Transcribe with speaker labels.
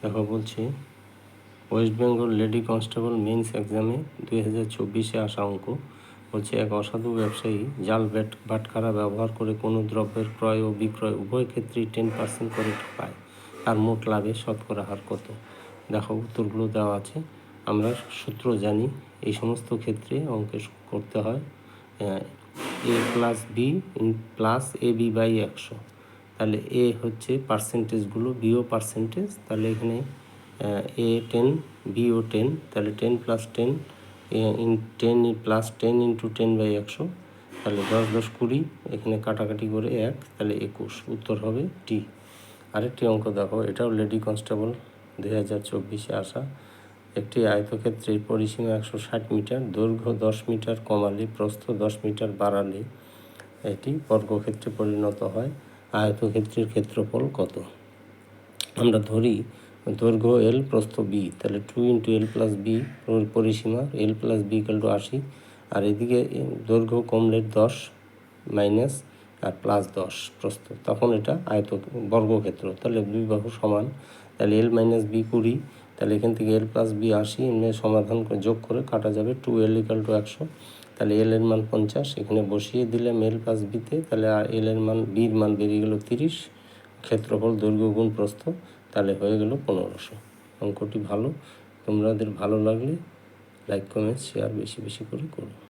Speaker 1: দেখো বলছে West Bengal lady constable men's এক্সামে 2024 আসা অঙ্ক বলছে এক অসাধু ব্যবসায়ী জাল বাটখারা ব্যবহার করে কোনো দ্রব্যের ক্রয় ও বিক্রয় উভয় ক্ষেত্রেই 10% করে পায়, তার মোট লাভে শতকরা হার কত? দেখো উত্তরগুলো দেওয়া আছে। আমরা সূত্র জানি, এই সমস্ত ক্ষেত্রে অঙ্কে করতে হয় a plus b plus a b by 100। তাহলে এ হচ্ছে পার্সেন্টেজগুলো, বিও পার্সেন্টেজ, তাহলে এখানে এ 10 বিও 10, তাহলে 10 প্লাস 10 10 প্লাস 10 ইন্টু 10/100, তাহলে 10 10 20, এখানে কাটাকাটি করে 1, তাহলে 21। উত্তর হবে টি। আরেকটি অঙ্ক দেখো, এটাও লেডি কনস্টেবল 2024 আসা। একটি আয়তক্ষেত্রের পরিসীমা 160 মিটার, দৈর্ঘ্য 10 মিটার কমালে প্রস্থ 10 মিটার বাড়ালে এটি বর্গক্ষেত্রে পরিণত হয়, আয়তক্ষেত্রের ক্ষেত্রফল কত? আমরা ধরি দৈর্ঘ্য এল, প্রস্থ বি, তাহলে 2 ইন্টু এল প্লাস বি পরিসীমা এল প্লাস বি ইকুয়াল টু 80, আর এদিকে দৈর্ঘ্য কমলে 10 মাইনাস আর প্লাস 10 প্রস্থ, তখন এটা বর্গক্ষেত্র, তাহলে দুই বাহু সমান, তাহলে এল মাইনাস বি 20, তাহলে এখান থেকে এল প্লাস বি 80, এমনি সমাধান করে যোগ করে কাটা যাবে 2l ইকুয়াল টু 100, তাহলে এল এর মান 50, এখানে বসিয়ে দিলাম এল প্লাস বিতে, তাহলে এল এর মান বির মান বেরিয়ে গেল 30, ক্ষেত্রফল দৈর্ঘ্য গুণ প্রস্থ, তাহলে হয়ে গেল 1500। অঙ্কটি ভালো, তোমাদের ভালো লাগলে লাইক কমেন্ট শেয়ার বেশি বেশি করে করো।